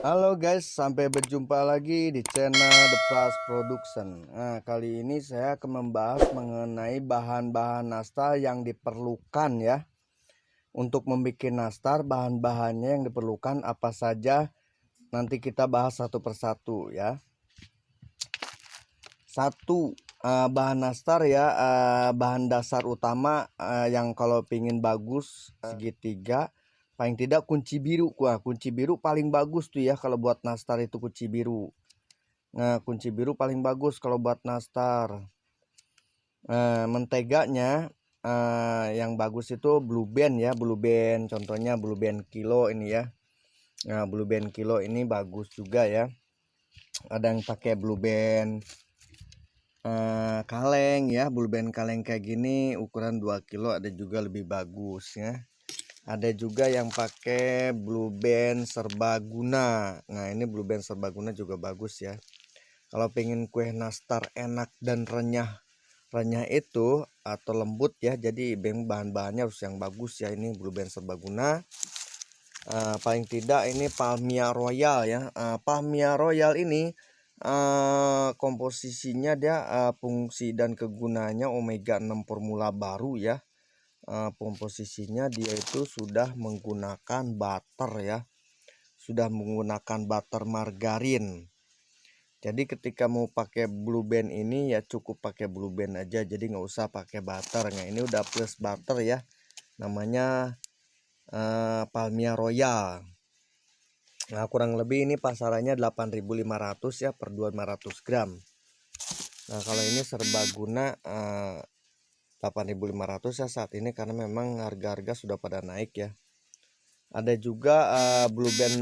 Halo guys, sampai berjumpa lagi di channel The Plus Production. Nah, kali ini saya akan membahas mengenai bahan-bahan nastar yang diperlukan ya. Untuk membuat nastar, bahan-bahannya yang diperlukan apa saja, nanti kita bahas satu persatu ya. Satu, bahan nastar ya, bahan dasar utama yang kalau pingin bagus segitiga, paling tidak kunci biru. Wah, kunci biru paling bagus tuh ya kalau buat nastar itu kunci biru. Nah, kunci biru paling bagus kalau buat nastar. Menteganya yang bagus itu Blue Band ya, Blue Band. Contohnya Blue Band kilo ini ya. Nah, Blue Band kilo ini bagus juga ya. Ada yang pakai Blue Band kaleng ya, Blue Band kaleng kayak gini ukuran 2 kilo, ada juga lebih bagus ya. Ada juga yang pakai Blue Band serbaguna. Nah, ini Blue Band serbaguna juga bagus ya. Kalau pengen kue nastar enak dan renyah itu atau lembut ya, jadi bahan-bahannya harus yang bagus ya. Ini Blue Band serbaguna. Paling tidak ini Palmia Royal ya. Palmia Royal ini komposisinya dia fungsi dan kegunaannya omega 6 formula baru ya. Komposisinya dia itu sudah menggunakan butter ya, sudah menggunakan butter margarin. Jadi ketika mau pakai Blue Band ini ya cukup pakai Blue Band aja, jadi nggak usah pakai butter. Nah, ini udah plus butter ya, namanya Palmia Royal. Nah, kurang lebih ini pasarannya 8.500 ya per 200 gram. Nah, kalau ini serbaguna 8.500 ya saat ini, karena memang harga-harga sudah pada naik ya. Ada juga Blue Band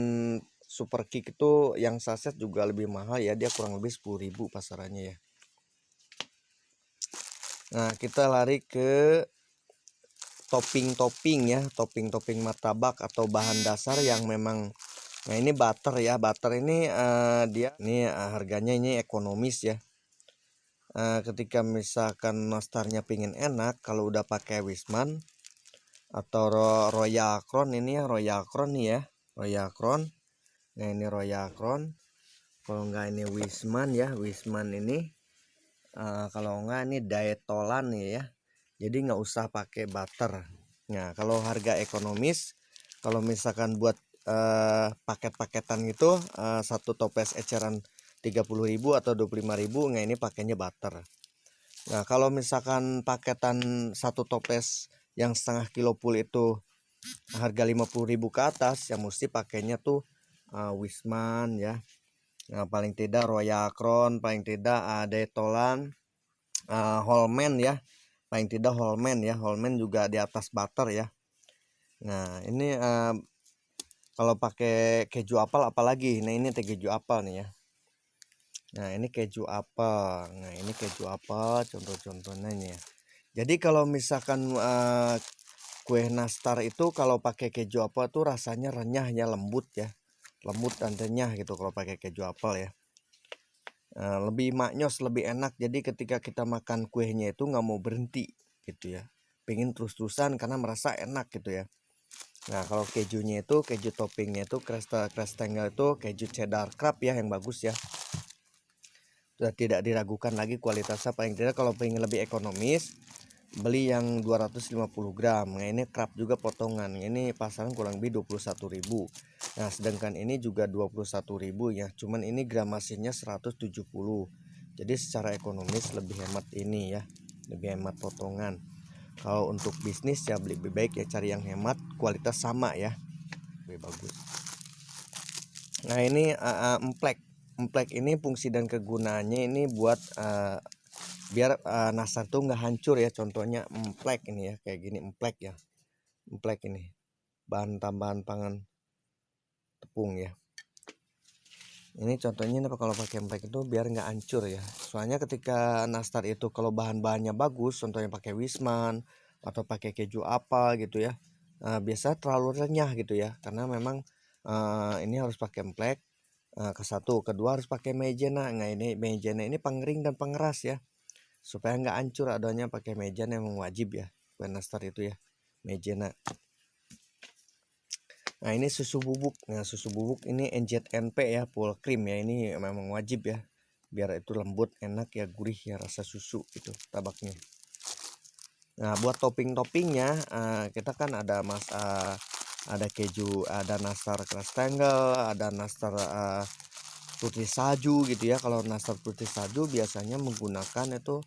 Super Kick itu yang saset juga lebih mahal ya, dia kurang lebih 10.000 pasarannya ya. Nah, kita lari ke topping-topping ya, topping-topping martabak atau bahan dasar yang memang. Nah, ini butter ya, butter ini dia ini harganya ini ekonomis ya. Ketika misalkan nastarnya pingin enak, kalau udah pakai Wisman atau Royal Crown, ini ya Royal Crown nih ya, Royal Crown. Nah, ini Royal Crown. Kalau enggak ini Wisman ya, Wisman ini kalau enggak ini Daetolan nih ya. Jadi nggak usah pakai butter. Nah, kalau harga ekonomis, kalau misalkan buat paket-paketan itu satu toples eceran 30.000 atau 25.000, nah ini pakainya butter. Nah, kalau misalkan paketan satu toples yang setengah kilo full itu harga 50.000 ke atas, yang mesti pakainya tuh Wisman ya. Nah, paling tidak Royal Crown, paling tidak Daetolan, Holman ya, paling tidak Holman ya, Holman juga di atas butter ya. Nah, ini kalau pakai keju apel apalagi. Nah, ini keju apel nih ya. Nah, ini keju apel. Nah, ini keju apel contoh-contohnya ini ya. Jadi kalau misalkan kue nastar itu kalau pakai keju apel tuh rasanya renyah ya, lembut ya, lembut dan renyah gitu kalau pakai keju apel ya. Lebih maknyos, lebih enak. Jadi ketika kita makan kuenya itu nggak mau berhenti gitu ya, pengen terus-terusan karena merasa enak gitu ya. Nah, kalau kejunya itu, keju toppingnya itu Krusty itu keju cheddar crab ya, yang bagus ya. Sudah tidak diragukan lagi kualitasnya. Paling tidak kalau pengen lebih ekonomis, beli yang 250 gram. Nah, ini crab juga potongan. Ini pasaran kurang lebih 21.000. Nah, sedangkan ini juga 21.000 ya. Cuman ini gramasinya 170. Jadi secara ekonomis lebih hemat ini ya. Lebih hemat potongan. Kalau untuk bisnis ya lebih baik ya cari yang hemat, kualitas sama ya. Lebih bagus. Nah, ini emplek. Emplek ini fungsi dan kegunaannya ini buat biar nastar tuh nggak hancur ya. Contohnya emplek ini ya, kayak gini emplek ya. Emplek ini bahan tambahan pangan tepung ya. Ini contohnya nih, kalau pakai emplek itu biar nggak hancur ya. Soalnya ketika nastar itu kalau bahan-bahannya bagus, contohnya pakai Wisman atau pakai keju apa gitu ya, biasa terlalu renyah gitu ya. Karena memang ini harus pakai emplek. Ke satu, kedua harus pakai maizena. Nah, ini maizena ini pengering dan pengeras ya, supaya nggak hancur adanya. Pakai maizena memang wajib ya kue nastar itu ya, maizena. Nah ini susu bubuk. Nah susu bubuk ini NZNP ya, full cream ya, ini memang wajib ya, biar itu lembut, enak ya, gurih ya rasa susu itu tabaknya. Nah buat topping-toppingnya kita kan ada ada keju, ada nastar Krustengel, ada nastar putih salju gitu ya. Kalau nastar putih salju biasanya menggunakan itu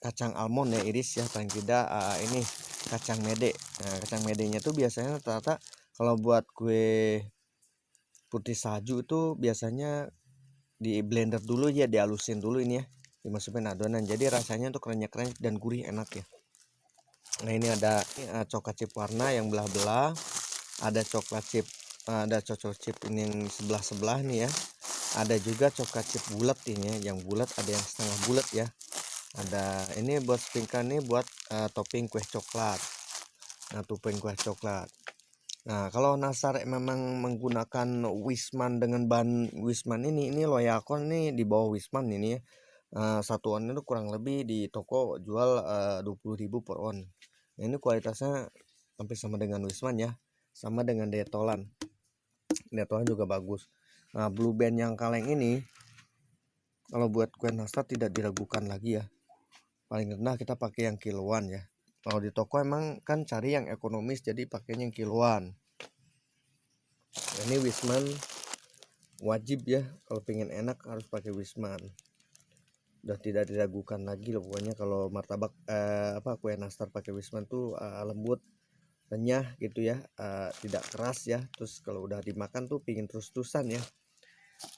kacang almond ya, iris ya, paling tidak ini kacang mede. Nah kacang medenya tuh biasanya rata-rata kalau buat kue putih salju itu biasanya di blender dulu ya, dihalusin dulu ini ya, dimasukin adonan, jadi rasanya tuh kerenyek-kerenyek dan gurih, enak ya. Nah ini ada coklat chip warna yang belah-belah, ada coklat chip ini yang sebelah-sebelah nih ya, ada juga coklat chip bulat ini ya, yang bulat, ada yang setengah bulat ya. Ada ini buat spinkan nih buat topping kue coklat. Nah topping kue coklat. Nah kalau nastar memang menggunakan Wisman dengan bahan Wisman ini Loyakon nih di bawah Wisman ini ya. Satuan itu kurang lebih di toko jual 20.000 per on. Nah, ini kualitasnya hampir sama dengan Wisman ya, sama dengan Detolan. Detolan juga bagus. Nah Blue Band yang kaleng ini kalau buat kue nastar tidak diragukan lagi ya, paling rendah kita pakai yang kiloan ya. Kalau di toko emang kan cari yang ekonomis, jadi pakainya yang kiloan. Nah, ini Wisman wajib ya, kalau pengen enak harus pakai Wisman. Udah tidak diragukan lagi loh pokoknya kalau martabak kue nastar pakai Wisman tuh lembut, renyah gitu ya, tidak keras ya. Terus kalau udah dimakan tuh pingin terus-terusan ya.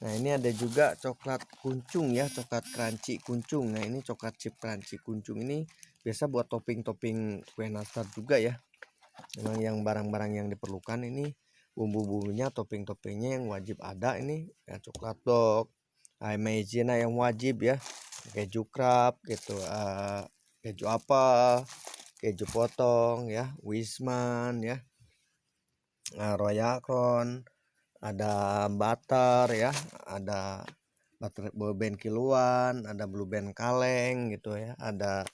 Nah ini ada juga coklat kuncung ya, coklat crunchy kuncung. Nah ini coklat chip crunchy kuncung ini biasa buat topping-topping kue nastar juga ya. Memang yang barang-barang yang diperlukan ini bumbu-bumbunya, topping-toppingnya yang wajib ada ini ya, coklat dog, maizena yang wajib ya, keju krap gitu, keju apa, keju potong ya, Wisman ya, Royakron, ada butter ya, ada butter Blue Band kiloan, ada Blue Band kaleng gitu ya, ada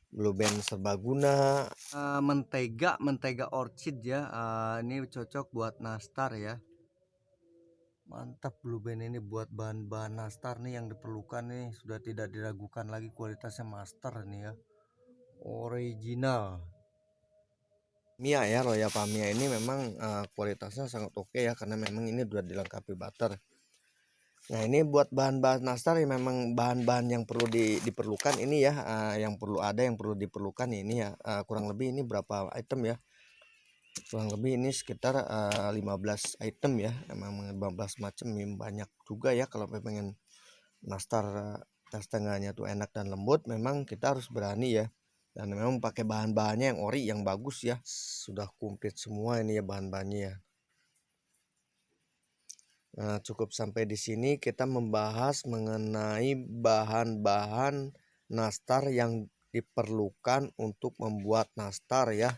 Blue Band serbaguna, mentega orchid ya, ini cocok buat nastar ya. Mantap Blue Band ini buat bahan-bahan nastar nih yang diperlukan nih, sudah tidak diragukan lagi kualitasnya master nih ya, original. Mia ya, Royal Pamia ini memang kualitasnya sangat oke ya, karena memang ini sudah dilengkapi butter. Nah ini buat bahan-bahan nastar ya, memang bahan-bahan yang perlu diperlukan ini ya, yang perlu diperlukan ini ya, kurang lebih ini berapa item ya, kurang lebih ini sekitar 15 item ya, memang 15 macam, banyak juga ya. Kalau pengen nastar setengahnya tuh enak dan lembut, memang kita harus berani ya, dan memang pakai bahan-bahannya yang ori, yang bagus ya. Sudah komplit semua ini ya bahan-bahannya ya. Nah, cukup sampai di sini kita membahas mengenai bahan-bahan nastar yang diperlukan untuk membuat nastar ya,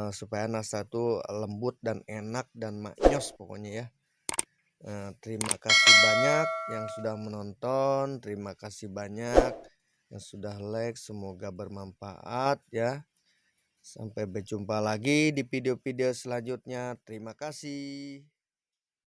supaya nastar itu lembut dan enak dan maknyos pokoknya ya. Terima kasih banyak yang sudah menonton, terima kasih banyak yang sudah like, semoga bermanfaat ya. Sampai berjumpa lagi di video-video selanjutnya. Terima kasih.